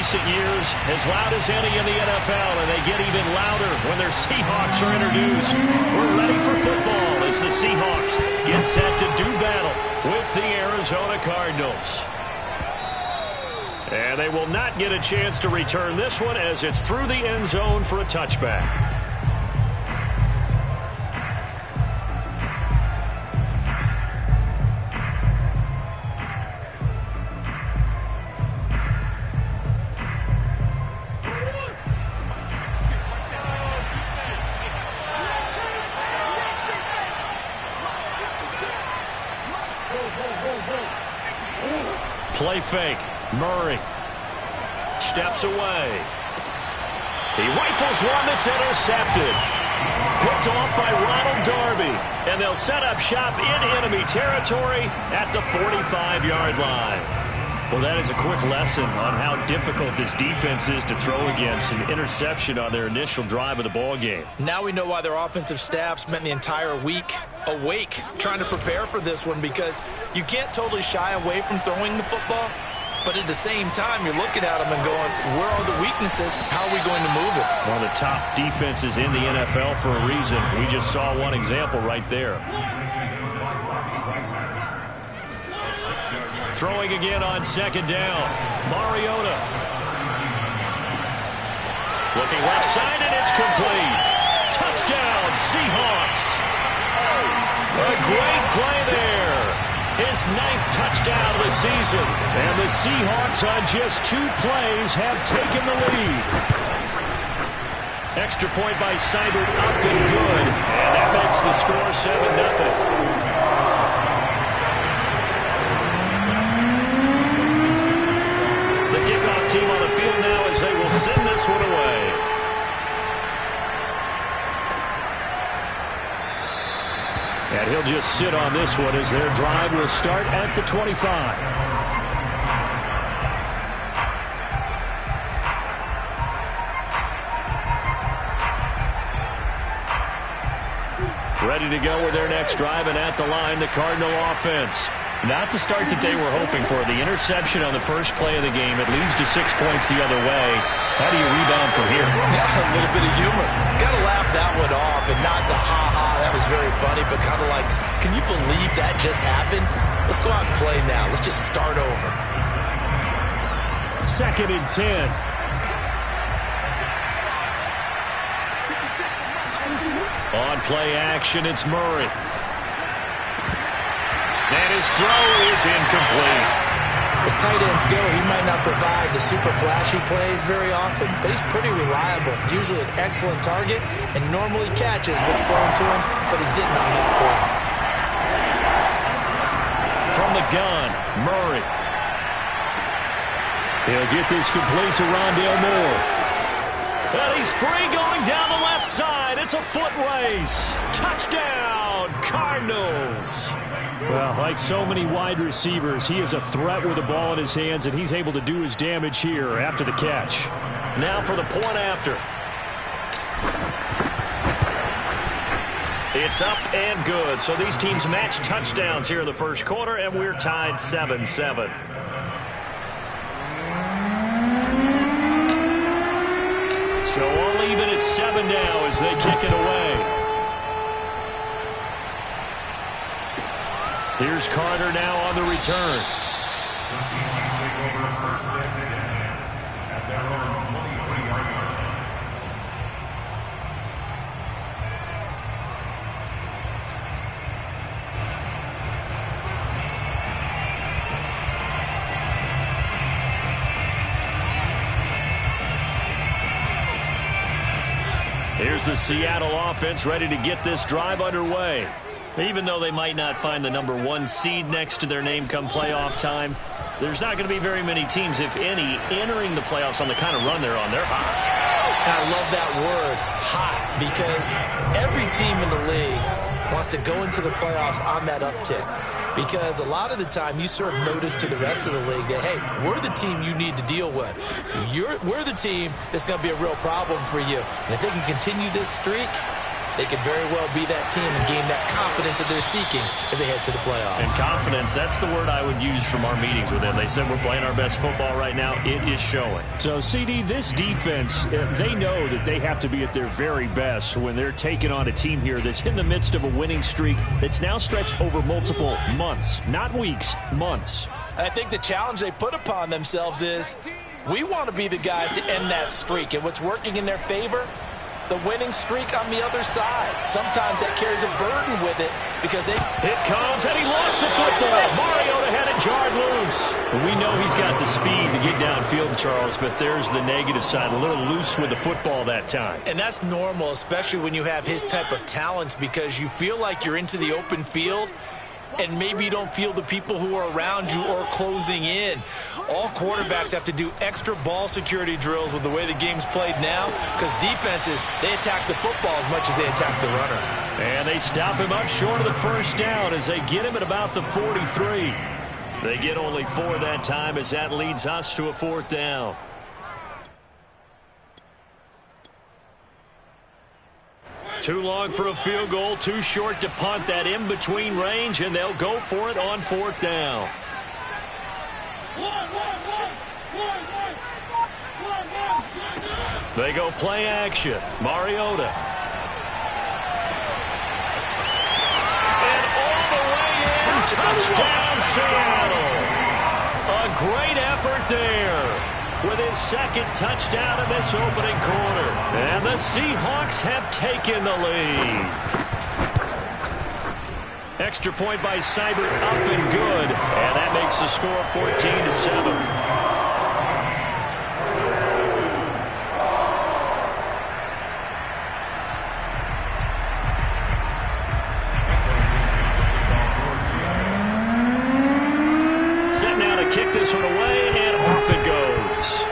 recent years, as loud as any in the NFL, and they get even louder when their Seahawks are introduced. We're ready for football as the Seahawks get set to do battle with the Arizona Cardinals. And they will not get a chance to return this one as it's through the end zone for a touchback. Play fake. Murray steps away. He rifles one that's intercepted. Picked off by Ronald Darby. And they'll set up shop in enemy territory at the 45-yard line. Well, that is a quick lesson on how difficult this defense is to throw against. An interception on their initial drive of the ball game. Now we know why their offensive staff spent the entire week awake trying to prepare for this one, because you can't totally shy away from throwing the football, but at the same time you're looking at them and going, where are the weaknesses? How are we going to move it? One of the top defenses in the NFL for a reason. We just saw one example right there. Throwing again on second down. Mariota. Looking left side, and it's complete. Touchdown, Seahawks. A great play there. His 9th touchdown of the season. And the Seahawks on just 2 plays have taken the lead. Extra point by Seibert up and good. And that makes the score 7-0. Team on the field now as they will send this one away. And he'll just sit on this one as their drive will start at the 25. Ready to go with their next drive, and at the line, the Cardinal offense. Not the start that they were hoping for. The interception on the first play of the game. It leads to 6 points the other way. How do you rebound from here? Yeah, a little bit of humor. Got to laugh that one off, and not the ha-ha. That was very funny, but kind of like, can you believe that just happened? Let's go out and play now. Let's just start over. 2nd and 10. On play action, it's Murray. And his throw is incomplete. As tight ends go, he might not provide the super flashy plays very often, but he's pretty reliable. Usually an excellent target and normally catches what's thrown to him, but he didn't on that play. From the gun, Murray. He'll get this complete to Rondale Moore. And he's free going down the left side. It's a foot race. Touchdown, Cardinals. Well, like so many wide receivers, he is a threat with the ball in his hands, and he's able to do his damage here after the catch. Now for the point after. It's up and good. So these teams match touchdowns here in the first quarter, and we're tied 7-7. So all even at 7 now as they kick it away. Here's Carter now on the return. The Seahawks take over first and 10 at their own 23-yard line. Here's the Seattle offense ready to get this drive underway. Even though they might not find the #1 seed next to their name come playoff time, there's not going to be very many teams, if any, entering the playoffs on the kind of run they're on. They're hot. I love that word, hot, because every team in the league wants to go into the playoffs on that uptick. Because a lot of the time you serve notice to the rest of the league that, hey, we're the team you need to deal with. We're the team that's going to be a real problem for you. And if they can continue this streak, they could very well be that team and gain that confidence that they're seeking as they head to the playoffs. And confidence, that's the word I would use from our meetings with them. They said we're playing our best football right now. It is showing. So, CD, this defense, they know that they have to be at their very best when they're taking on a team here that's in the midst of a winning streak that's now stretched over multiple months, not weeks, months. I think the challenge they put upon themselves is we want to be the guys to end that streak. And what's working in their favor? The winning streak on the other side. Sometimes that carries a burden with it because they... It comes, and he lost the football. Mariota had it jarred loose. We know he's got the speed to get downfield, Charles, but there's the negative side. A little loose with the football that time. And that's normal, especially when you have his type of talents, because you feel like you're into the open field and maybe you don't feel the people who are around you or closing in. All quarterbacks have to do extra ball security drills with the way the game's played now, because defenses, they attack the football as much as they attack the runner. And they stop him up short of the first down as they get him at about the 43. They get only 4 that time as that leads us to a 4th down. Too long for a field goal, too short to punt. That in-between range, and they'll go for it on 4th down. They go play action. Mariota. And all the way in, touchdown Seattle. A great effort there with his 2nd touchdown in this opening quarter. And the Seahawks have taken the lead. Extra point by Seibert, up and good. And that makes the score 14-7. Kick this one away, and off it goes.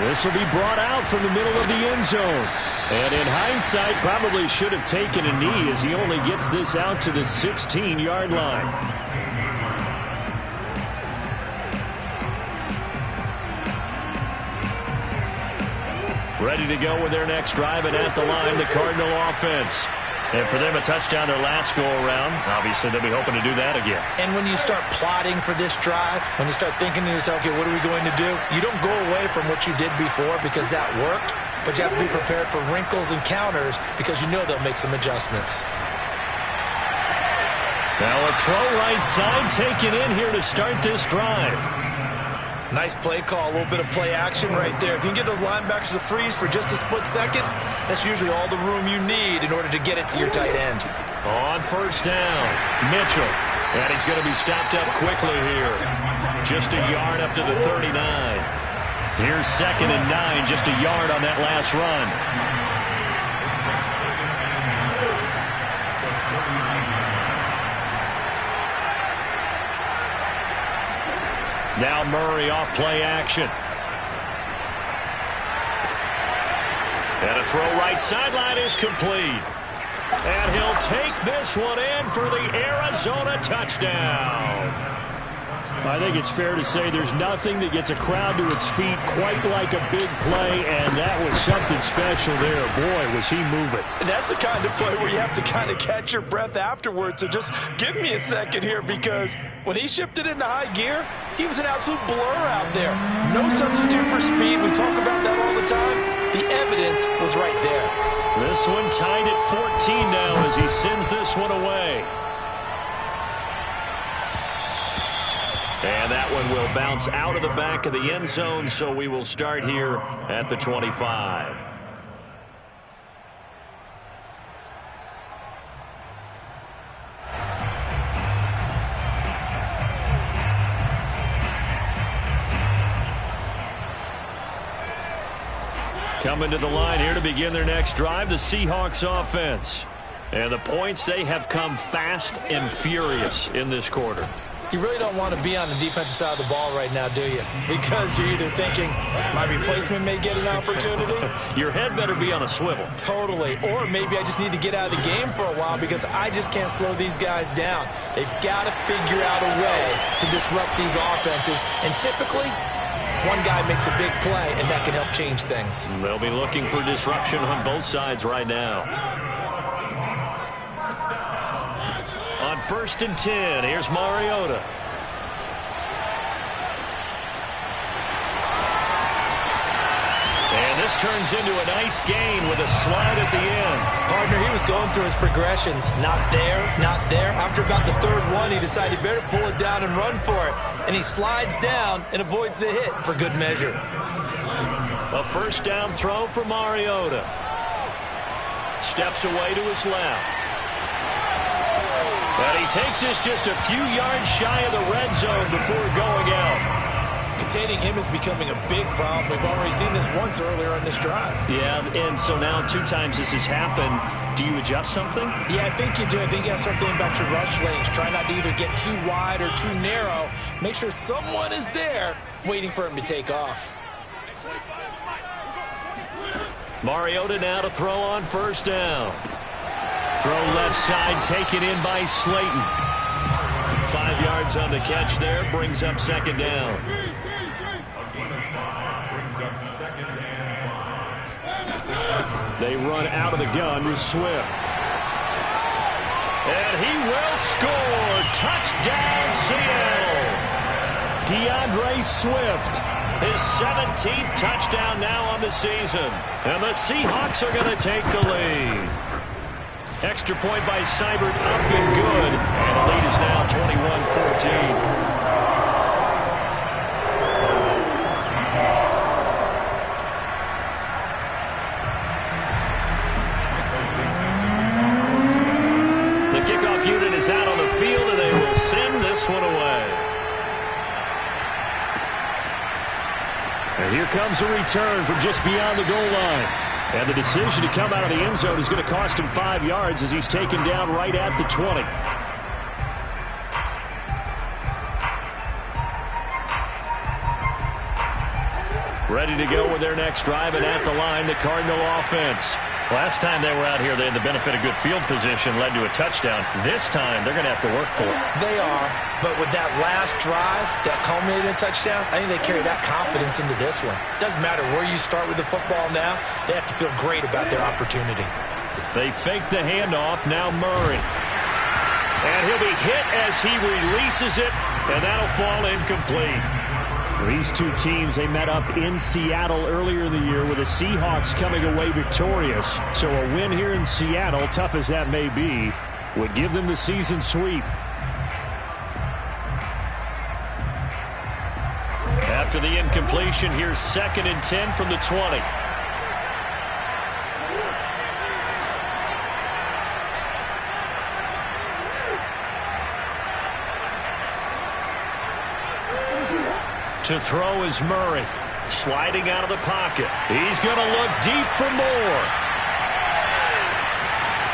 This will be brought out from the middle of the end zone. And in hindsight, probably should have taken a knee as he only gets this out to the 16-yard line. Ready to go with their next drive, and at the line, the Cardinal offense. And for them, a touchdown their last go-around. Obviously, they'll be hoping to do that again. And when you start plotting for this drive, when you start thinking to yourself, okay, what are we going to do? You don't go away from what you did before because that worked, but you have to be prepared for wrinkles and counters because you know they'll make some adjustments. Now a throw right side taken in here to start this drive. Nice play call, a little bit of play action right there. If you can get those linebackers to freeze for just a split second, that's usually all the room you need in order to get it to your tight end. On 1st down, Mitchell. And he's going to be stopped up quickly here. Just a yard up to the 39. Here's 2nd and 9, just a yard on that last run. Now Murray off play action. And a throw right sideline is complete. And he'll take this one in for the Arizona touchdown. I think it's fair to say there's nothing that gets a crowd to its feet quite like a big play, and that was something special there. Boy, was he moving. And that's the kind of play where you have to kind of catch your breath afterwards. So just give me a second here, because when he shifted into high gear, he was an absolute blur out there. No substitute for speed. We talk about that all the time. The evidence was right there. This one tied at 14 now as he sends this one away. And that one will bounce out of the back of the end zone, so we will start here at the 25. Coming to the line here to begin their next drive, the Seahawks offense. And the points, they have come fast and furious in this quarter. You really don't want to be on the defensive side of the ball right now, do you? Because you're either thinking, my replacement may get an opportunity. Your head better be on a swivel. Totally. Or maybe I just need to get out of the game for a while because I just can't slow these guys down. They've got to figure out a way to disrupt these offenses. And typically, One guy makes a big play, and that can help change things. They'll be looking for disruption on both sides right now. On 1st and 10, here's Mariota. And this turns into a nice gain with a slide at the end. Partner, he was going through his progressions. Not there, not there. After about the third one, he decided he better pull it down and run for it. And he slides down and avoids the hit for good measure. A first down throw for Mariota. Steps away to his left. And he takes this just a few yards shy of the red zone before going out. Containing him is becoming a big problem. We've already seen this once earlier in this drive. Yeah, and so now 2 times this has happened. Do you adjust something? Yeah, I think you do. I think you got to start thinking about your rush lanes. Try not to either get too wide or too narrow. Make sure someone is there waiting for him to take off. Mariota now to throw on first down. Throw left side taken in by Slayton. 5 yards on the catch there. Brings up second down. They run out of the gun with Swift. And he will score. Touchdown, Seattle. DeAndre Swift. His 17th touchdown now on the season. And the Seahawks are going to take the lead. Extra point by Seibert up and good. And the lead is now 21-14. Kickoff unit is out on the field, and they will send this one away. And here comes a return from just beyond the goal line. And the decision to come out of the end zone is going to cost him 5 yards as he's taken down right at the 20. Ready to go with their next drive, and at the line, the Cardinal offense. Last time they were out here, they had the benefit of good field position, led to a touchdown. This time, they're going to have to work for it. They are, but with that last drive that culminated in a touchdown, I think they carry that confidence into this one. Doesn't matter where you start with the football now, they have to feel great about their opportunity. They fake the handoff, now Murray. And he'll be hit as he releases it, and that'll fall incomplete. These two teams, they met up in Seattle earlier in the year with the Seahawks coming away victorious. So a win here in Seattle, tough as that may be, would give them the season sweep. After the incompletion, here's 2nd and 10 from the 20. To throw is Murray. Sliding out of the pocket. He's going to look deep for more.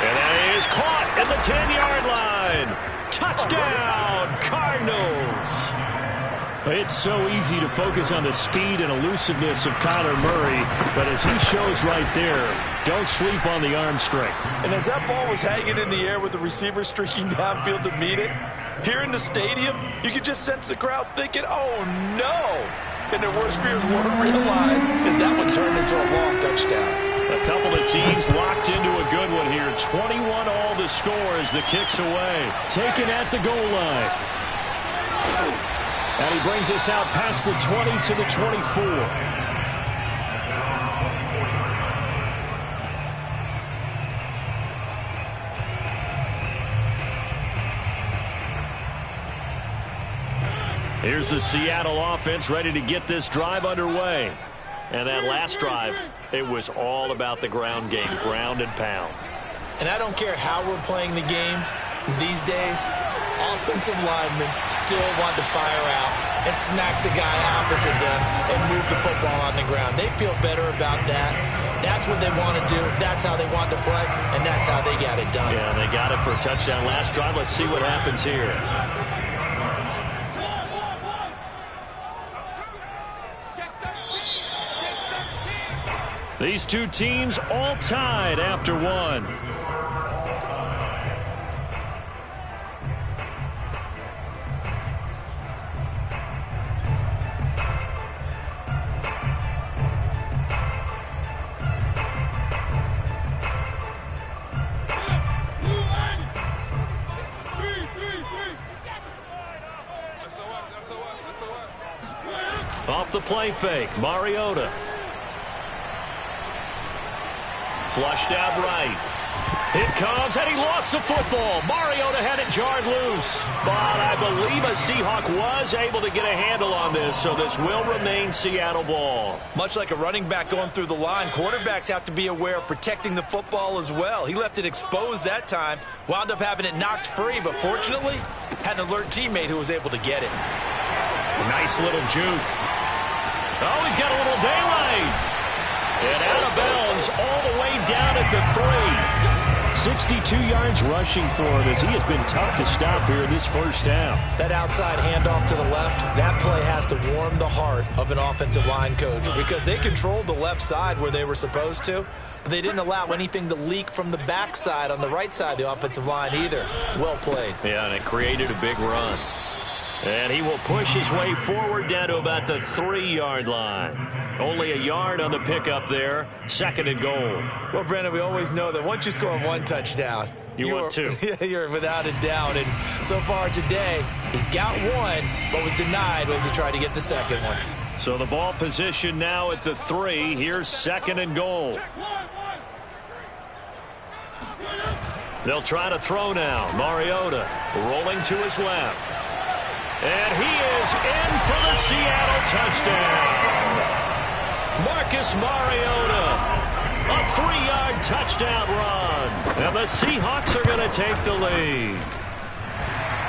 And that is caught at the 10-yard line. Touchdown, Cardinals. It's so easy to focus on the speed and elusiveness of Kyler Murray, but as he shows right there, don't sleep on the arm strength. And as that ball was hanging in the air with the receiver streaking downfield to meet it, here in the stadium, you could just sense the crowd thinking, oh, no. And their worst fears weren't realized as that one turned into a long touchdown. A couple of teams locked into a good one here. 21 all the score as the kick's away. Taken at the goal line. And he brings us out past the 20 to the 24. Here's the Seattle offense ready to get this drive underway. And that last drive, it was all about the ground game, ground and pound. And I don't care how we're playing the game these days, offensive linemen still want to fire out and smack the guy opposite them and move the football on the ground. They feel better about that. That's what they want to do. That's how they want to play, and that's how they got it done. Yeah, they got it for a touchdown last drive. Let's see what happens here. These two teams all tied after one. Off the play fake, Mariota. Flushed out right. It comes, and he lost the football. Mariota had it jarred loose. But I believe a Seahawk was able to get a handle on this, so this will remain Seattle ball. Much like a running back going through the line, quarterbacks have to be aware of protecting the football as well. He left it exposed that time, wound up having it knocked free, but fortunately, had an alert teammate who was able to get it. Nice little juke. Oh, he's got a little daylight. And out of bounds all the way down at the 3. 62 yards rushing for him as he has been tough to stop here in this first half. That outside handoff to the left, that play has to warm the heart of an offensive line coach because they controlled the left side where they were supposed to, but they didn't allow anything to leak from the backside on the right side of the offensive line either. Well played. Yeah, and it created a big run. And he will push his way forward down to about the 3-yard line. Only a yard on the pickup there. 2nd and goal. Well, Brandon, we always know that once you score one touchdown, you want two. You're without a doubt. And so far today, he's got one, but was denied as he tried to get the second one. So the ball position now at the 3. Here's 2nd and goal. They'll try to throw now. Mariota rolling to his left. And he is in for the Seattle touchdown. Marcus Mariota, a 3-yard touchdown run. And the Seahawks are going to take the lead.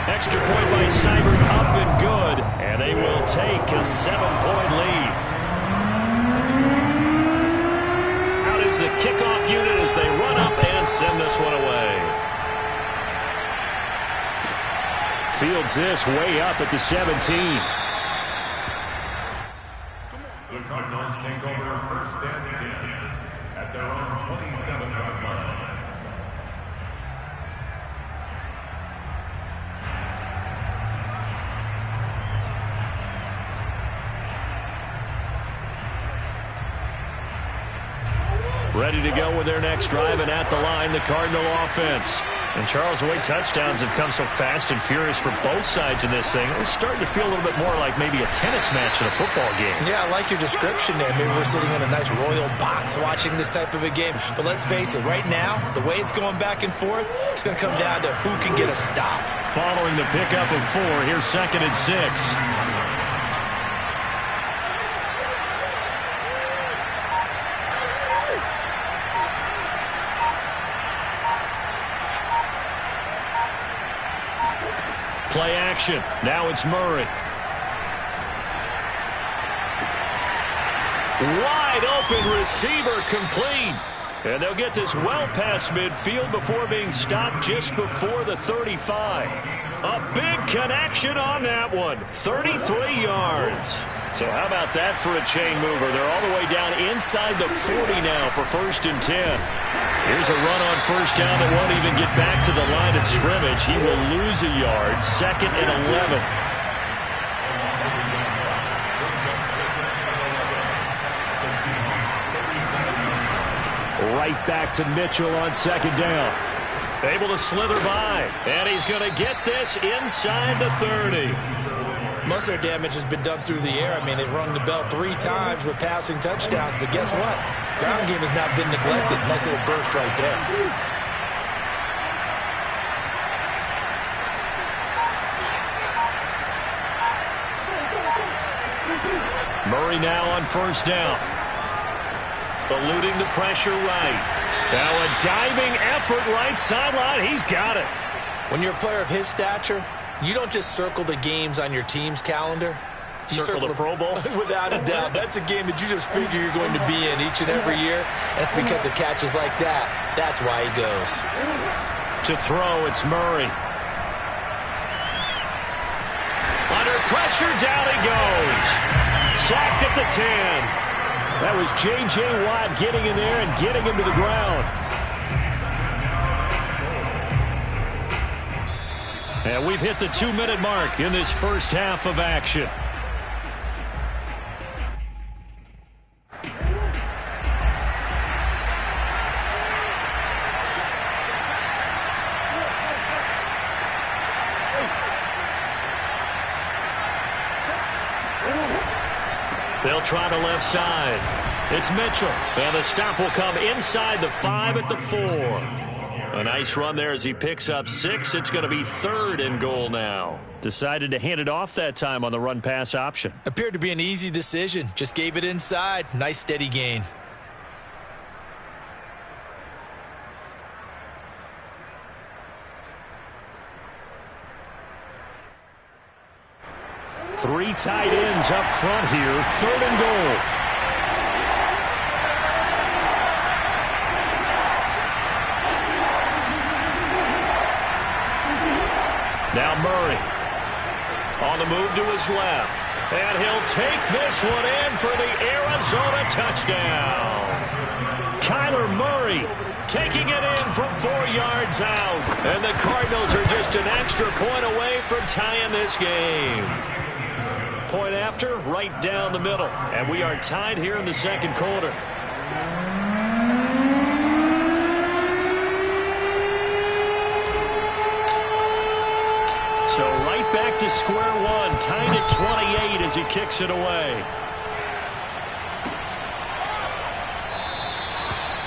Extra point by Seibert up and good. And they will take a 7-point lead. Out is the kickoff unit as they run up and send this one away. Fields this way up at the 17. The Cardinals take over 1st and 10 at their own 27-yard line. Ready to go with their next drive, and at the line, the Cardinal offense. And Charles, the way touchdowns have come so fast and furious for both sides in this thing, it's starting to feel a little bit more like maybe a tennis match in a football game. Yeah, I like your description there. Maybe we're sitting in a nice royal box watching this type of a game. But let's face it, right now, the way it's going back and forth, it's going to come down to who can get a stop. Following the pickup of 4, here's 2nd and 6. Play action. Now it's Murray. Wide open receiver complete. And they'll get this well past midfield before being stopped just before the 35. A big connection on that one. 33 yards. So how about that for a chain mover? They're all the way down inside the 40 now for 1st and 10. Here's a run on 1st down that won't even get back to the line of scrimmage. He will lose a yard. 2nd and 11. Right back to Mitchell on 2nd down. Able to slither by. And he's going to get this inside the 30. Most of their damage has been done through the air. I mean, they've rung the bell 3 times with passing touchdowns, but guess what? Ground game has not been neglected. Nice little burst right there. Murray now on 1st down. Eluding the pressure right. Now a diving effort right sideline. He's got it. When you're a player of his stature, you don't just circle the games on your team's calendar. You circle the Pro Bowl? Without a doubt. That's a game that you just figure you're going to be in each and every year. That's because of catches like that. That's why he goes. To throw, it's Murray. Under pressure, down he goes. Sacked at the 10. That was J.J. Watt getting in there and getting him to the ground. And we've hit the 2-minute mark in this first half of action. They'll try the left side. It's Mitchell. And the stop will come inside the 5 at the 4. A nice run there as he picks up 6. It's going to be 3rd and goal now. Decided to hand it off that time on the run-pass option. Appeared to be an easy decision. Just gave it inside. Nice steady gain. Three tight ends up front here. 3rd and goal. Now Murray on the move to his left. And he'll take this one in for the Arizona touchdown. Kyler Murray taking it in from 4 yards out. And the Cardinals are just an extra point away from tying this game. Point after, right down the middle. And we are tied here in the second quarter. So right back to square one, tied at 28 as he kicks it away.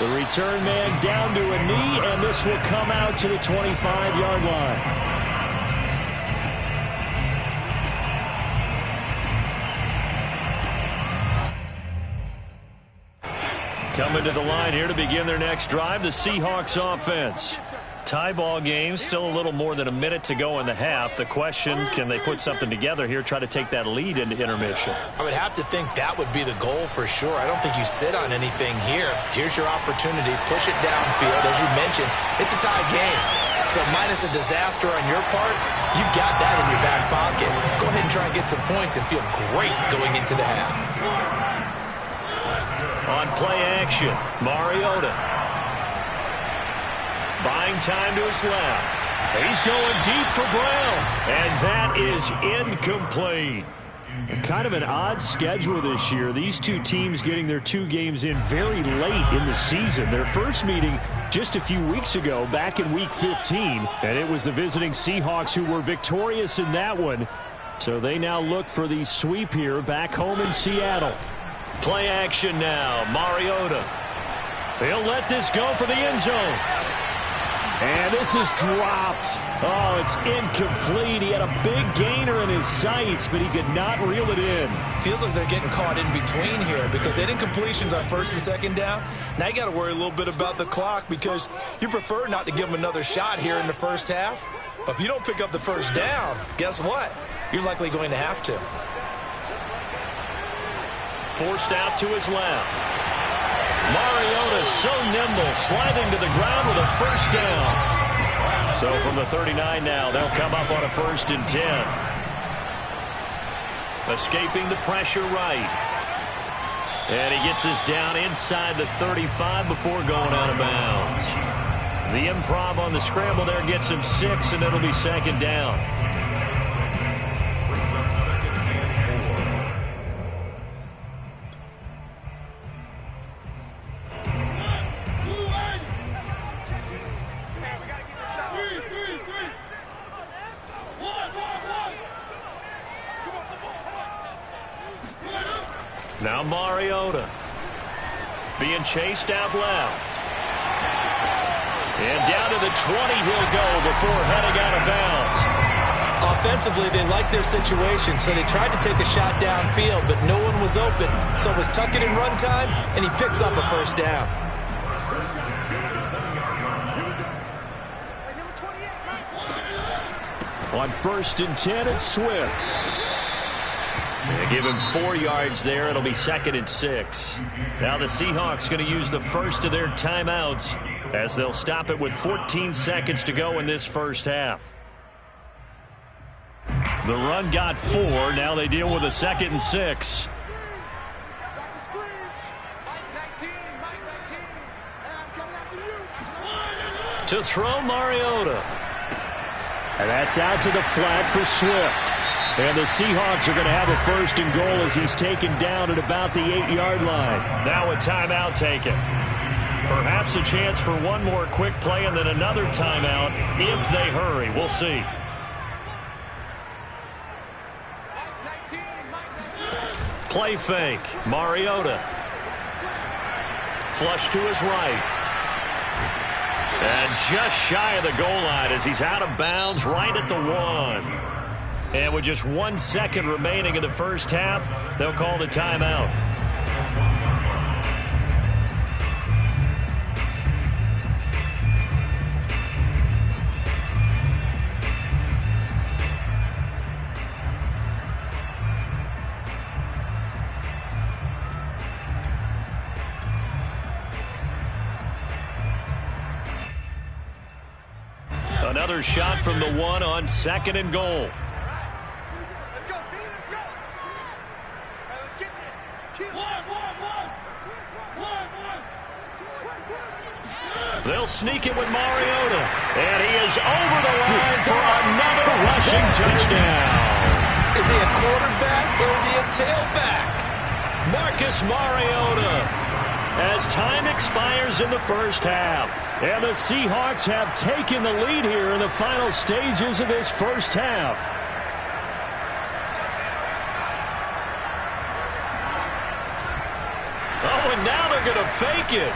The return man down to a knee, and this will come out to the 25-yard line. Coming to the line here to begin their next drive, the Seahawks offense. Tie ball game, still a little more than a minute to go in the half. The question, can they put something together here, try to take that lead into intermission? I would have to think that would be the goal for sure. I don't think you sit on anything here. Here's your opportunity. Push it downfield. As you mentioned, it's a tie game. So minus a disaster on your part, you've got that in your back pocket. Go ahead and try and get some points and feel great going into the half. On play action, Mariota. Buying time to his left. He's going deep for Brown. And that is incomplete. Kind of an odd schedule this year. These two teams getting their 2 games in very late in the season. Their first meeting just a few weeks ago, back in Week 15. And it was the visiting Seahawks who were victorious in that one. So they now look for the sweep here back home in Seattle. Play action now. Mariota. He'll let this go for the end zone. And this is dropped. Oh, it's incomplete. He had a big gainer in his sights, but he could not reel it in. Feels like they're getting caught in between here because they had incompletions on 1st and 2nd down. Now you got to worry a little bit about the clock because you prefer not to give them another shot here in the first half. But if you don't pick up the first down, guess what? You're likely going to have to. Forced out to his left. Mariota so nimble, sliding to the ground with a first down. So from the 39 now, they'll come up on a 1st and 10. Escaping the pressure right. And he gets this down inside the 35 before going out of bounds. The improv on the scramble there gets him 6, and it'll be 2nd down. Now Mariota being chased out left. And down to the 20 he'll go before heading out of bounds. Offensively, they liked their situation, so they tried to take a shot downfield, but no one was open. So it was tuck it in run time, and he picks up a 1st down. On 1st and 10, it's Swift. They give him 4 yards there. It'll be 2nd and 6. Now the Seahawks going to use the first of their timeouts as they'll stop it with 14 seconds to go in this first half. The run got 4. Now they deal with a 2nd and 6. To throw Mariota. And that's out to the flat for Swift. And the Seahawks are going to have a 1st and goal as he's taken down at about the 8-yard line. Now a timeout taken. Perhaps a chance for one more quick play and then another timeout if they hurry. We'll see. Play fake. Mariota. Flush to his right. And just shy of the goal line as he's out of bounds right at the 1. And with just 1 second remaining in the first half, they'll call the timeout. Another shot from the 1 on 2nd and goal. Let's go, B, let's go. All right, let's get there. They'll sneak it with Mariota. And he is over the line for another rushing touchdown. Is he a quarterback or is he a tailback? Marcus Mariota. As time expires in the first half. And the Seahawks have taken the lead here in the final stages of this first half. Oh, and now they're going to fake it.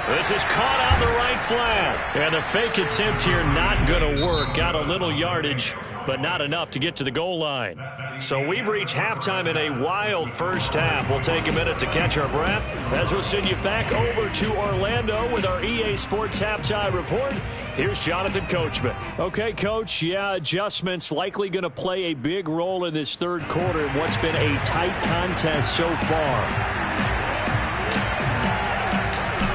This is caught on the right flat. And the fake attempt here not going to work. Got a little yardage, but not enough to get to the goal line. So we've reached halftime in a wild first half. We'll take a minute to catch our breath as we'll send you back over to Orlando with our EA Sports Halftime Report. Here's Jonathan Coachman. Okay, Coach, yeah, adjustments likely going to play a big role in this third quarter in what's been a tight contest so far.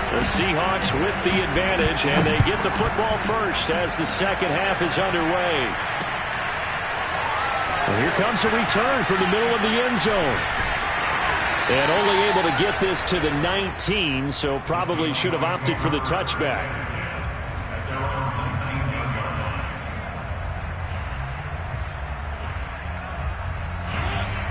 The Seahawks with the advantage, and they get the football first as the second half is underway. Well, here comes a return from the middle of the end zone. And only able to get this to the 19, so probably should have opted for the touchback.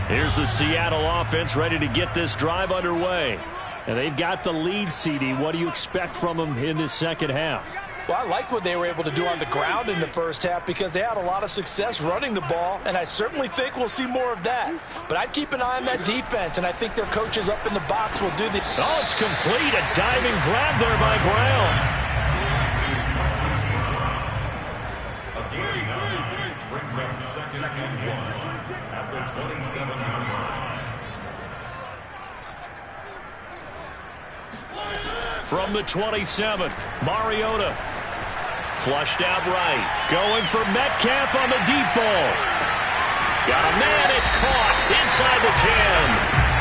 Here's the Seattle offense ready to get this drive underway. And they've got the lead, CD. What do you expect from them in this second half? Well, I like what they were able to do on the ground in the first half because they had a lot of success running the ball, and I certainly think we'll see more of that. But I'd keep an eye on that defense, and I think their coaches up in the box will do the... Oh, it's complete. A diving grab there by Brown. Brings up 2nd and 1 at the 27-yard line. From the 27, Mariota. Flushed out right. Going for Metcalf on the deep ball. Got a man. It's caught inside the 10.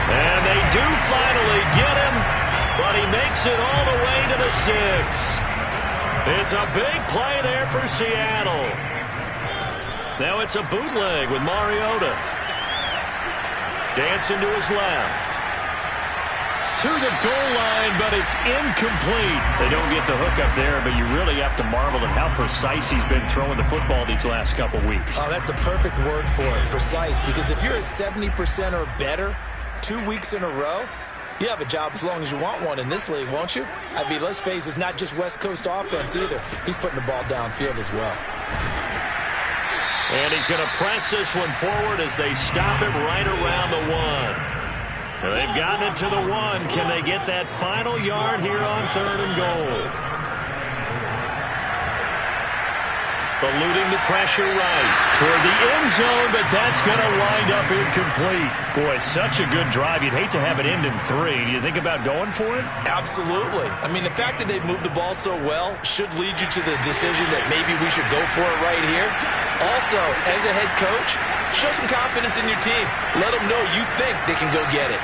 And they do finally get him, but he makes it all the way to the 6. It's a big play there for Seattle. Now it's a bootleg with Mariota. Dancing to his left. To the goal line, but it's incomplete. They don't get the hook up there, but you really have to marvel at how precise he's been throwing the football these last couple weeks. Oh, that's the perfect word for it, precise, because if you're at 70% or better 2 weeks in a row, you have a job as long as you want one in this league, won't you? I mean, let's face it, it's not just West Coast offense either. He's putting the ball downfield as well. And he's going to press this one forward as they stop him right around the 1. They've gotten it to the 1. Can they get that final yard here on 3rd and goal? Eluding the pressure right toward the end zone, but that's going to wind up incomplete. Boy, such a good drive. You'd hate to have it end in 3. Do you think about going for it? Absolutely. I mean, the fact that they've moved the ball so well should lead you to the decision that maybe we should go for it right here. Also, as a head coach, show some confidence in your team. Let them know you think they can go get it.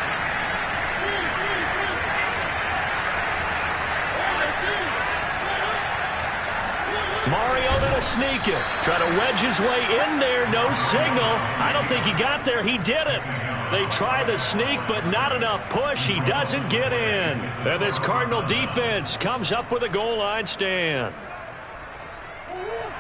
Mariota to sneak it. Try to wedge his way in there. No signal. I don't think he got there. He didn't. They try the sneak, but not enough push. He doesn't get in. And this Cardinal defense comes up with a goal line stand.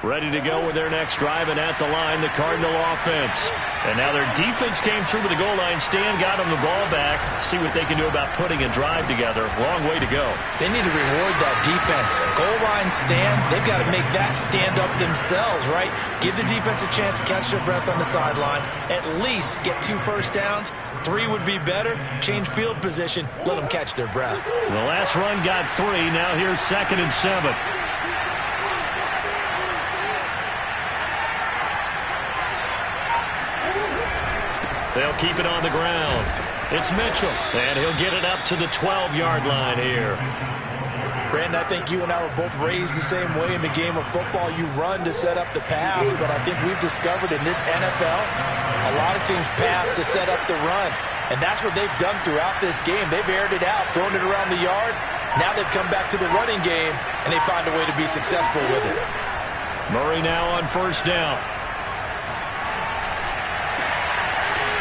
Ready to go with their next drive, and at the line, the Cardinal offense. And now their defense came through with the goal line stand, got them the ball back. See what they can do about putting a drive together. Long way to go. They need to reward that defense. Goal line stand, they've got to make that stand up themselves, right? Give the defense a chance to catch their breath on the sidelines. At least get 2 first downs. 3 would be better. Change field position. Let them catch their breath. The last run got 3. Now here's 2nd and 7. They'll keep it on the ground. It's Mitchell, and he'll get it up to the 12-yard line here. Brandon, I think you and I were both raised the same way in the game of football. You run to set up the pass, but I think we've discovered in this NFL, a lot of teams pass to set up the run. And that's what they've done throughout this game. They've aired it out, thrown it around the yard. Now they've come back to the running game, and they find a way to be successful with it. Murray now on first down.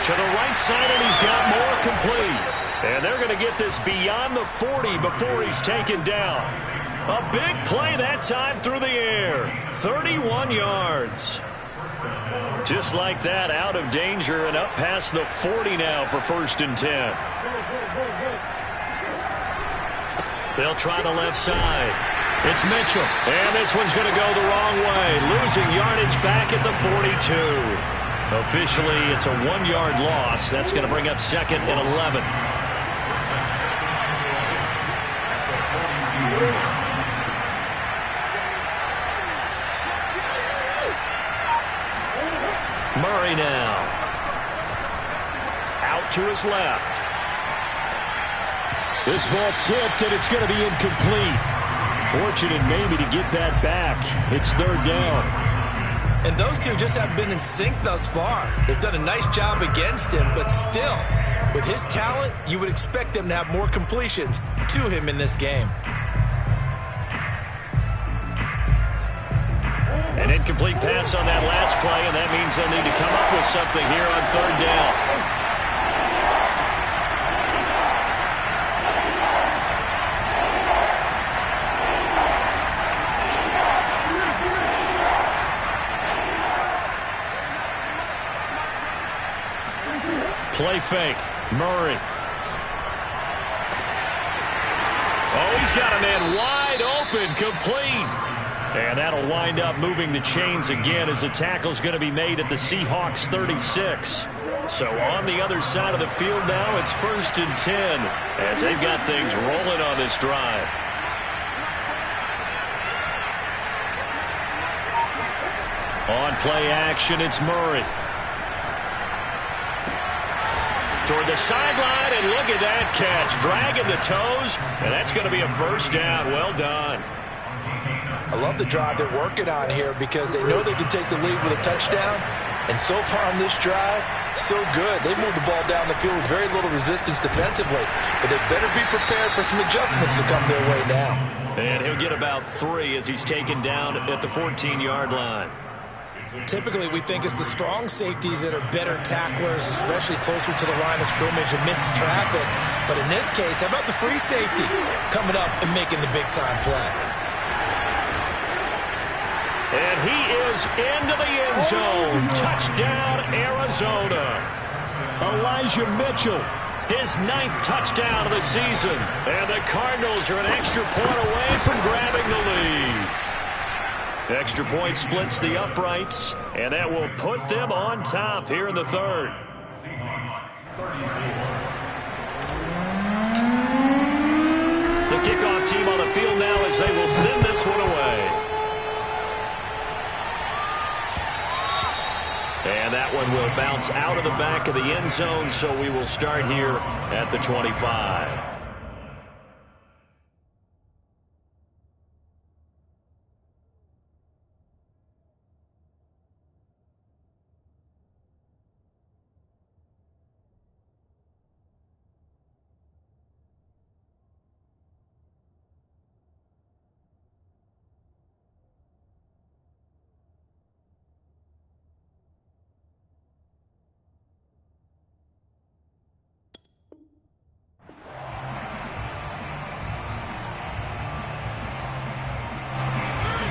To the right side, and he's got more complete. And they're going to get this beyond the 40 before he's taken down. A big play that time through the air. 31 yards. Just like that, out of danger and up past the 40 now for 1st and 10. They'll try the left side. It's Mitchell. And this one's going to go the wrong way. Losing yardage back at the 42. Officially, it's a 1-yard loss. That's going to bring up 2nd and 11. Murray now. Out to his left. This ball tipped, and it's going to be incomplete. Fortunate maybe to get that back. It's 3rd down. And those two just haven't been in sync thus far. They've done a nice job against him, but still, with his talent, you would expect them to have more completions to him in this game. An incomplete pass on that last play, and that means they'll need to come up with something here on 3rd down. Play fake. Murray. Oh, he's got a man wide open, complete. And that'll wind up moving the chains again as the tackle's going to be made at the Seahawks 36. So on the other side of the field now, it's 1st and 10 as they've got things rolling on this drive. On play action, it's Murray. Toward the sideline, and look at that catch. Dragging the toes, and that's going to be a 1st down. Well done. I love the drive they're working on here because they know they can take the lead with a touchdown. And so far on this drive, so good. They've moved the ball down the field with very little resistance defensively. But they better be prepared for some adjustments to come their way now. And he'll get about 3 as he's taken down at the 14-yard line. Typically, we think it's the strong safeties that are better tacklers, especially closer to the line of scrimmage amidst traffic. But in this case, how about the free safety coming up and making the big-time play? And he is into the end zone. Touchdown, Arizona. Elijah Mitchell, his 9th touchdown of the season. And the Cardinals are an extra point away from grabbing the lead. Extra point splits the uprights, and that will put them on top here in the 3rd. The kickoff team on the field now as they will send this one away. And that one will bounce out of the back of the end zone, so we will start here at the 25.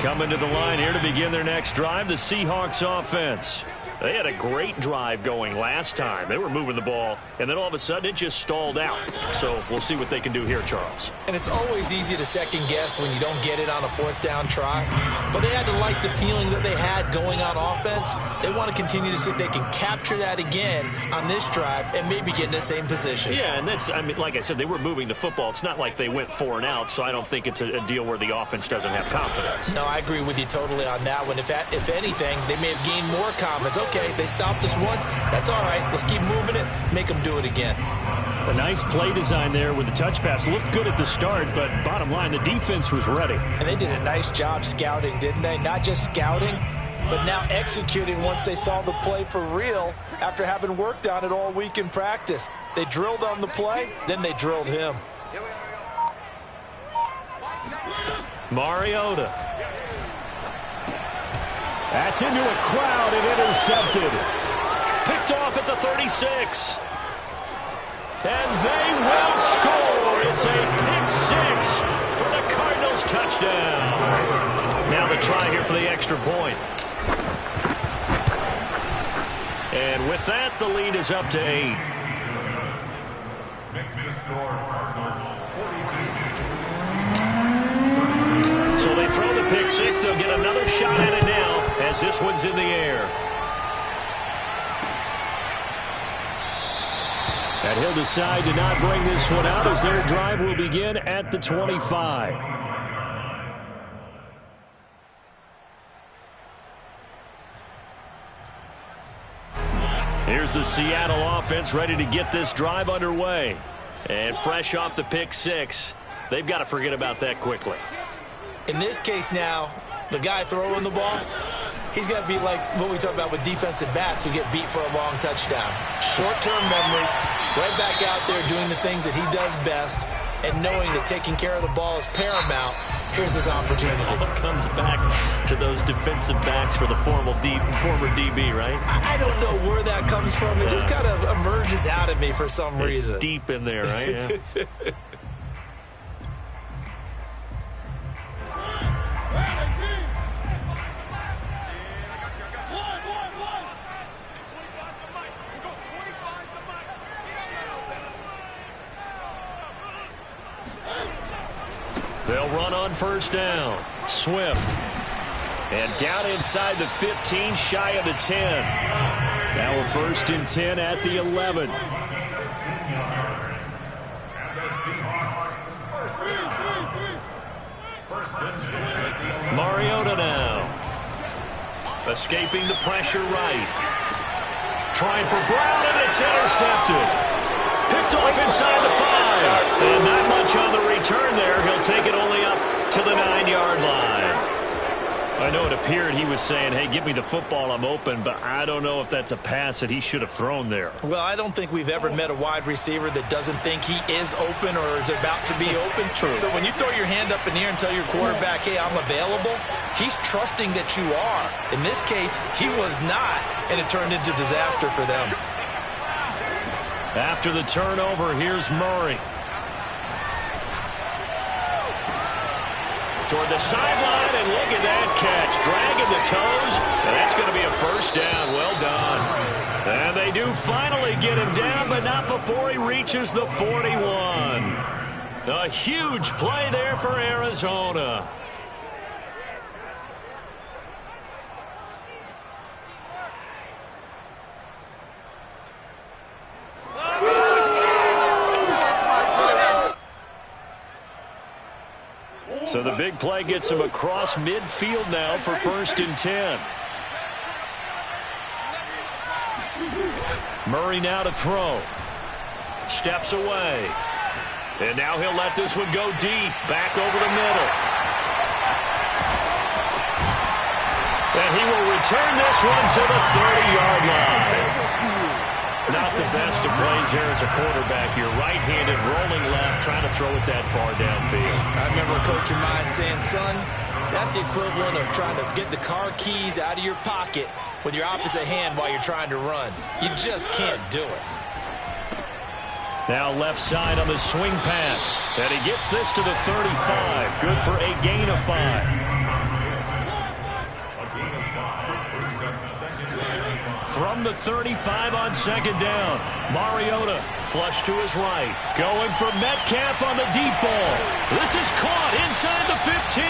Coming to the line here to begin their next drive, the Seahawks offense. They had a great drive going last time. They were moving the ball, and then all of a sudden it just stalled out. So we'll see what they can do here, Charles. And it's always easy to second guess when you don't get it on a fourth down try. But they had to like the feeling that they had going on offense. They want to continue to see if they can capture that again on this drive and maybe get in the same position. Yeah, and that's, I mean, like I said, they were moving the football. It's not like they went 4 and out, so I don't think it's a deal where the offense doesn't have confidence. No, I agree with you totally on that one. If anything, they may have gained more confidence. Okay, they stopped us once. That's all right. Let's keep moving it. Make them do it again. A nice play design there with the touch pass. Looked good at the start, but bottom line, the defense was ready. And they did a nice job scouting, didn't they? Not just scouting, but now executing once they saw the play for real after having worked on it all week in practice. They drilled on the play, then they drilled him. Mariota. That's into a crowd and intercepted. Picked off at the 36. And they will score. It's a pick 6 for the Cardinals touchdown. Now the try here for the extra point. And with that, the lead is up to 8. Makes the score Cardinals 42. So they throw the pick 6. They'll get another shot at it now as this one's in the air. And he'll decide to not bring this one out as their drive will begin at the 25. Here's the Seattle offense ready to get this drive underway. And fresh off the pick 6, they've got to forget about that quickly. In this case now, the guy throwing the ball, he's got to be like what we talk about with defensive backs who get beat for a long touchdown. Short-term memory, right back out there doing the things that he does best, and knowing that taking care of the ball is paramount. Here's his opportunity. All comes back to those defensive backs for the former DB, right? I don't know where that comes from. It just kind of emerges out of me for some reason. It's deep in there, right? Yeah. They'll run on first down. Swift. And down inside the 15, shy of the 10. Now we're first and 10 at the 11. And the Seahawks first and 10 at the 11. Mariota now. Escaping the pressure right. Trying for Brown, and it's intercepted. Picked off inside the 5. And not much on the return there. He'll take it only up to the 9-yard line. I know it appeared he was saying, hey, give me the football, I'm open, but I don't know if that's a pass that he should have thrown there. Well, I don't think we've ever met a wide receiver that doesn't think he is open or is about to be open. True. So when you throw your hand up in the air and tell your quarterback, hey, I'm available, he's trusting that you are. In this case, he was not, and it turned into disaster for them. After the turnover, here's Murray. Toward the sideline, and look at that catch. Dragging the toes, and that's going to be a first down. Well done. And they do finally get him down, but not before he reaches the 41. A huge play there for Arizona. So the big play gets him across midfield now for first and 10. Murray now to throw. Steps away. And now he'll let this one go deep. Back over the middle. And he will return this one to the 30-yard line. Not the best of plays there as a quarterback. You're right-handed, rolling left, trying to throw it that far downfield. I remember a coach of mine saying, son, that's the equivalent of trying to get the car keys out of your pocket with your opposite hand while you're trying to run. You just can't do it. Now left side on the swing pass. And he gets this to the 35. Good for a gain of 5. from the 35 on second down. Mariota flush to his right. Going for Metcalf on the deep ball. This is caught inside the 15.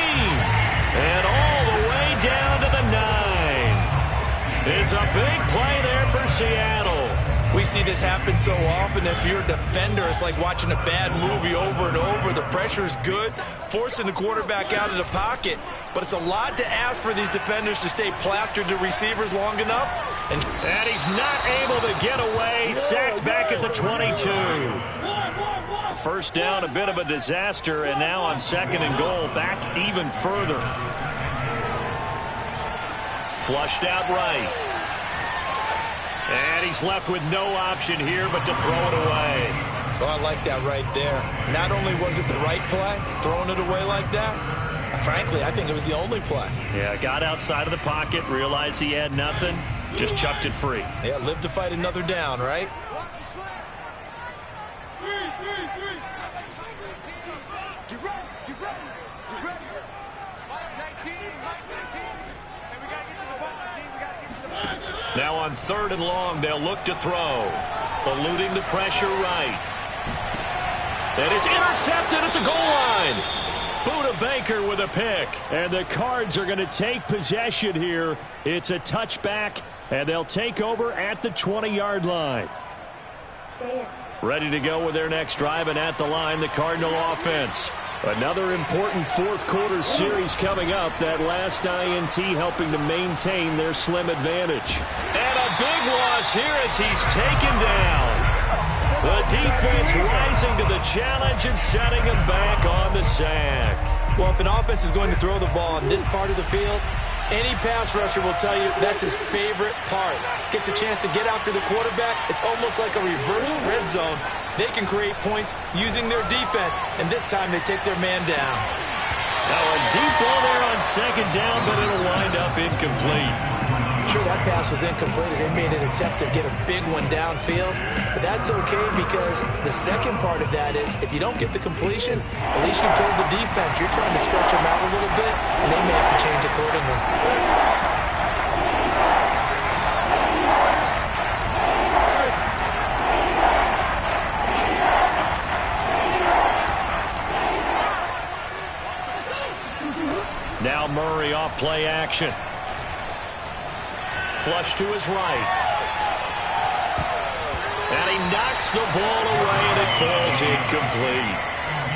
And all the way down to the 9. It's a big play there for Seattle. We see this happen so often. If you're a defender, it's like watching a bad movie over and over. The pressure is good, forcing the quarterback out of the pocket. But it's a lot to ask for these defenders to stay plastered to receivers long enough. And he's not able to get away. Sacked back at the 22. First down, a bit of a disaster. And now on second and goal, back even further. Flushed out right. And he's left with no option here but to throw it away. Oh, I like that right there. Not only was it the right play, throwing it away like that, frankly, I think it was the only play. Yeah, got outside of the pocket, realized he had nothing, just chucked it free. Yeah, live to fight another down, right? Get ready, get ready, get ready. 19, 19. Now on third and long, they'll look to throw. Eluding the pressure right. And it's intercepted at the goal line. Buda Baker with a pick. And the Cards are going to take possession here. It's a touchback, and they'll take over at the 20-yard line. Ready to go with their next drive, and at the line, the Cardinal offense. Another important fourth-quarter series coming up. That last INT helping to maintain their slim advantage. And a big loss here as he's taken down. The defense rising to the challenge and setting him back on the sack. Well, if an offense is going to throw the ball on this part of the field, any pass rusher will tell you that's his favorite part. Gets a chance to get after the quarterback. It's almost like a reverse red zone. They can create points using their defense, and this time they take their man down. Now a deep ball there on second down, but it'll wind up incomplete. Sure, that pass was incomplete as they made an attempt to get a big one downfield, but that's okay because the second part of that is if you don't get the completion, at least you've told the defense you're trying to stretch them out a little bit, and they may have to change accordingly. Now Murray off play action. Flush to his right. And he knocks the ball away, and it falls incomplete.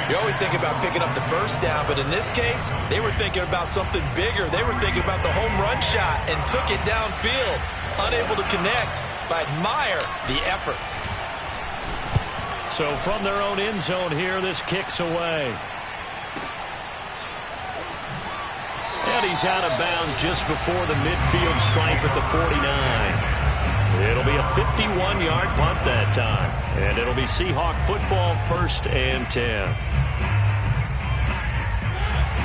You always think about picking up the first down, but in this case, they were thinking about something bigger. They were thinking about the home run shot and took it downfield. Unable to connect, but admire the effort. So from their own end zone here, this kicks away. And he's out of bounds just before the midfield stripe at the 49. It'll be a 51-yard punt that time. And it'll be Seahawk football, 1st and 10.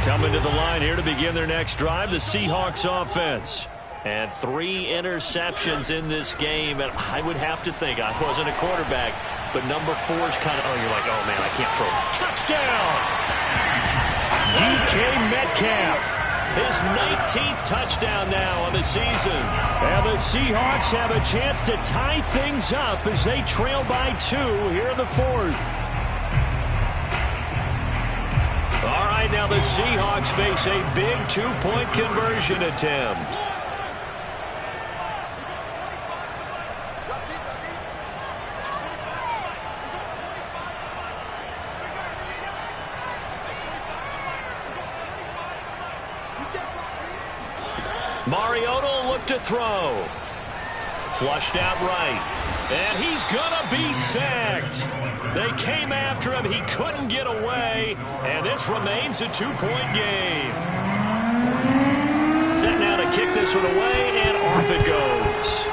Coming to the line here to begin their next drive, the Seahawks offense. And 3 interceptions in this game. And I would have to think, I wasn't a quarterback, but number 4 is kind of, you're like, oh, man, I can't throw. Touchdown! DK Metcalf. His 19th touchdown now on the season. And the Seahawks have a chance to tie things up as they trail by 2 here in the 4th. All right, now the Seahawks face a big 2-point conversion attempt. Mariota will look to throw. Flushed out right. And he's going to be sacked. They came after him. He couldn't get away. And this remains a 2-point game. Set now to kick this one away, and off it goes.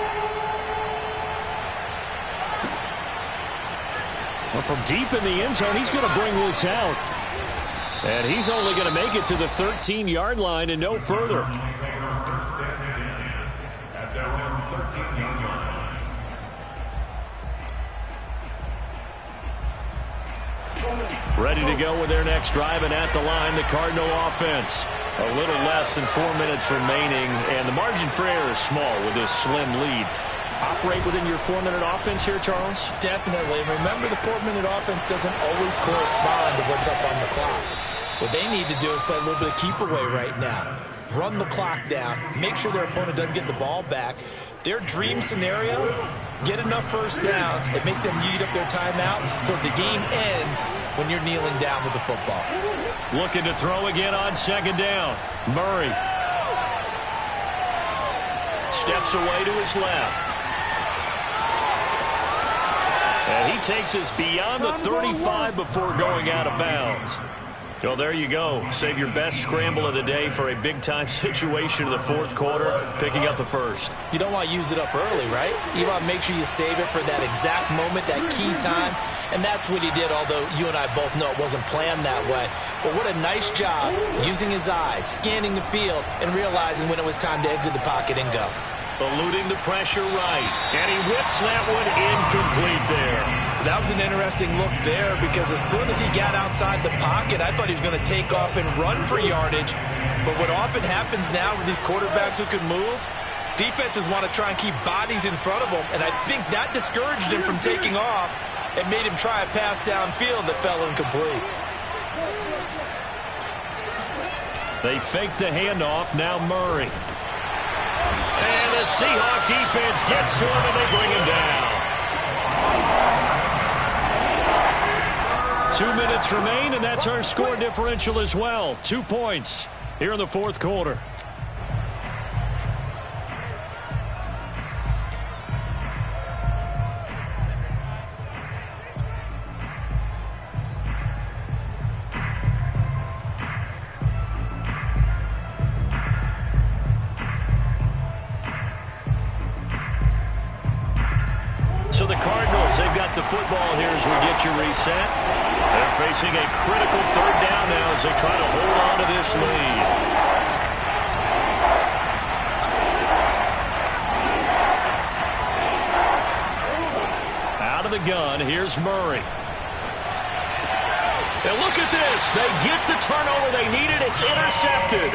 Well, from deep in the end zone, he's going to bring this out. And he's only going to make it to the 13-yard line and no further. Ready to go with their next drive, and at the line, the Cardinal offense. A little less than 4 minutes remaining, and the margin for error is small with this slim lead. operate within your 4-minute offense here, Charles? Definitely. Remember, the 4-minute offense doesn't always correspond to what's up on the clock. What they need to do is play a little bit of keep away right now. Run the clock down. Make sure their opponent doesn't get the ball back. Their dream scenario, get enough first downs and make them eat up their timeouts so the game ends when you're kneeling down with the football. Looking to throw again on second down. Murray steps away to his left. And he takes us beyond the 35 before going out of bounds. Well, there you go. Save your best scramble of the day for a big-time situation in the fourth quarter, picking up the first. You don't want to use it up early, right? You want to make sure you save it for that exact moment, that key time. And that's what he did, although you and I both know it wasn't planned that way. But what a nice job using his eyes, scanning the field, and realizing when it was time to exit the pocket and go. Eluding the pressure right. And he whips that one incomplete there. That was an interesting look there because as soon as he got outside the pocket, I thought he was going to take off and run for yardage. But what often happens now with these quarterbacks who can move, defenses want to try and keep bodies in front of them. And I think that discouraged him from taking off and made him try a pass downfield that fell incomplete. They fake the handoff. Now Murray. And the Seahawk defense gets to him and they bring him down. 2 minutes remain, and that's our score differential as well. 2 points here in the fourth quarter. So the Cardinals, they've got the football here as we get you reset. They're facing a critical third down now as they try to hold on to this lead. Out of the gun, here's Murray. And look at this. They get the turnover they needed. It's intercepted.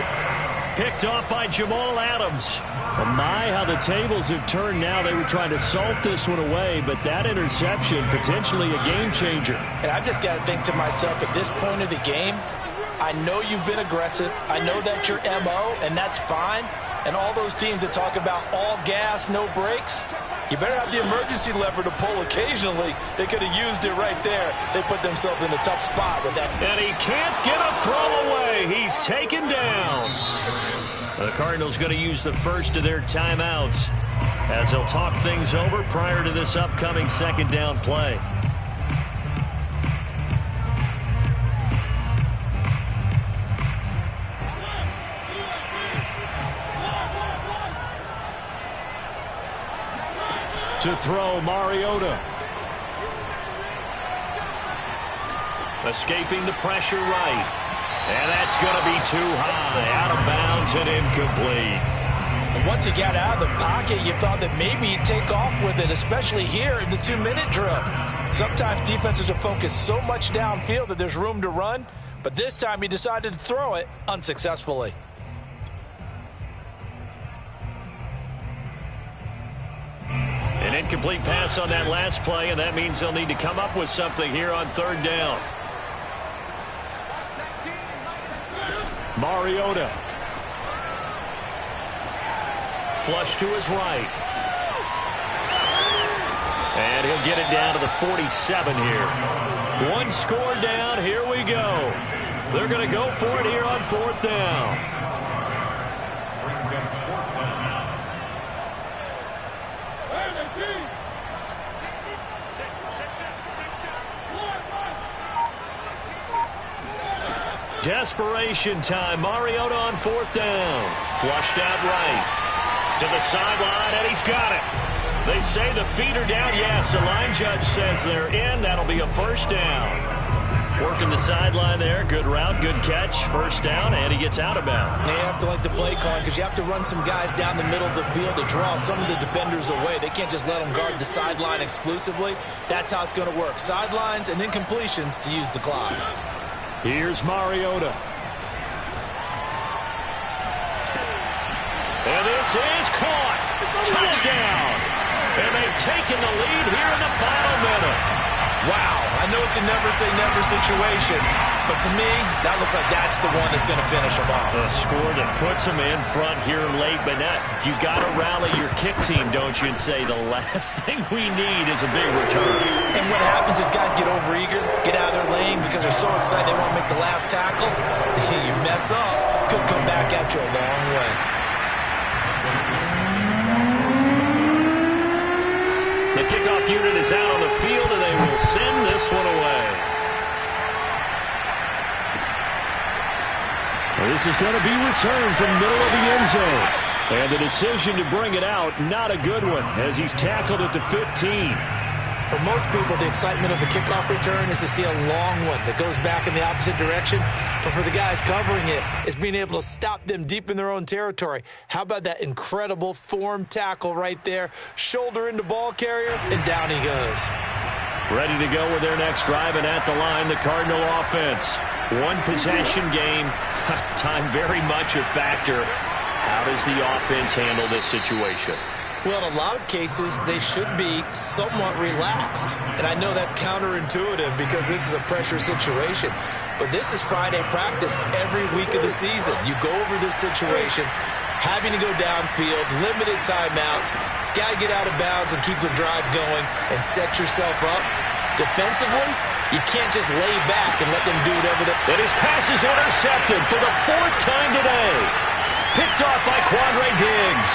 Picked off by Jamal Adams. Well, my, how the tables have turned now. They were trying to salt this one away, but that interception, potentially a game changer. And I've just got to think to myself, at this point of the game, I know you've been aggressive. I know that's your MO, and that's fine. And all those teams that talk about all gas, no brakes, you better have the emergency lever to pull occasionally. They could have used it right there. They put themselves in a tough spot with that. And he can't get a throw away. He's taken down. The Cardinals going to use the first of their timeouts as they'll talk things over prior to this upcoming second down play. To throw, Mariota. Escaping the pressure right. And that's going to be too high. Out of bounds and incomplete. And once he got out of the pocket, you thought that maybe he'd take off with it, especially here in the 2-minute drill. Sometimes defenses are focused so much downfield that there's room to run, but this time he decided to throw it unsuccessfully. An incomplete pass on that last play, and that means they'll need to come up with something here on third down. Mariota. Flush to his right. And he'll get it down to the 47 here. One score down. Here we go. They're going to go for it here on fourth down. Brings up fourth down. Desperation time. Mariota on fourth down. Flushed out right. To the sideline, and he's got it. They say the feet are down. Yes, the line judge says they're in. That'll be a first down. Working the sideline there. Good route, good catch. First down, and he gets out of bounds. They have to like the play calling because you have to run some guys down the middle of the field to draw some of the defenders away. They can't just let them guard the sideline exclusively. That's how it's going to work. Sidelines and incompletions to use the clock. Here's Mariota. And this is caught. Touchdown. And they've taken the lead here in the final minute. Wow, I know it's a never-say-never situation, but to me, that looks like that's the one that's going to finish them off. A score that puts them in front here late, but now you got to rally your kick team, don't you, and say the last thing we need is a big return. And what happens is guys get overeager, get out of their lane because they're so excited they want to make the last tackle. You mess up, could come back at you a long way. The kickoff unit is out on the field, and they will send this one away. Well, this is going to be returned from middle of the end zone. And the decision to bring it out, not a good one, as he's tackled at the 15. For most people, the excitement of the kickoff return is to see a long one that goes back in the opposite direction. But for the guys covering it, it's being able to stop them deep in their own territory. How about that incredible form tackle right there? Shoulder into ball carrier, and down he goes. Ready to go with their next drive, and at the line, the Cardinal offense. One possession game. Time very much a factor. How does the offense handle this situation? Well, in a lot of cases, they should be somewhat relaxed. And I know that's counterintuitive because this is a pressure situation. But this is Friday practice every week of the season. You go over this situation, having to go downfield, limited timeouts, got to get out of bounds and keep the drive going and set yourself up. Defensively, you can't just lay back and let them do whatever they... And his pass is intercepted for the 4th time today. Picked off by Quandre Diggs.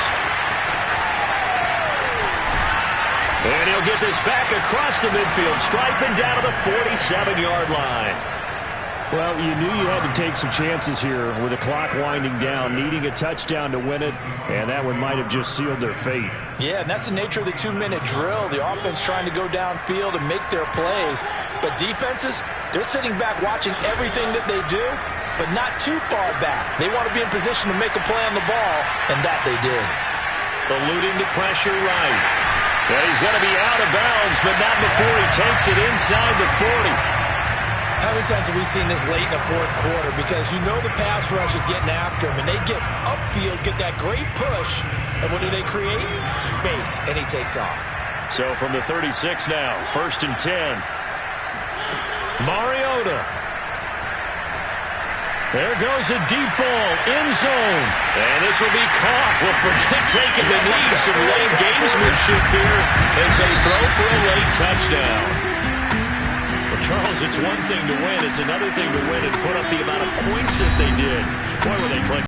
And he'll get this back across the midfield stripe and down to the 47-yard line. Well, you knew you had to take some chances here with the clock winding down, needing a touchdown to win it, and that one might have just sealed their fate. Yeah, and that's the nature of the 2-minute drill. The offense trying to go downfield and make their plays. But defenses, they're sitting back watching everything that they do, but not too far back. They want to be in position to make a play on the ball, and that they did. Eluding the pressure right. Yeah, he's going to be out of bounds, but not before he takes it inside the 40. How many times have we seen this late in the fourth quarter? Because you know the pass rush is getting after him, and they get upfield, get that great push, and what do they create? Space, and he takes off. So from the 36 now, 1st and 10. Mariota. There goes a deep ball, end zone. And this will be caught. Well, forget taking the knee. Some late gamesmanship here as they throw for a late touchdown. Well, Charles, it's one thing to win. It's another thing to win and put up the amount of points that they did. Boy, were they playing.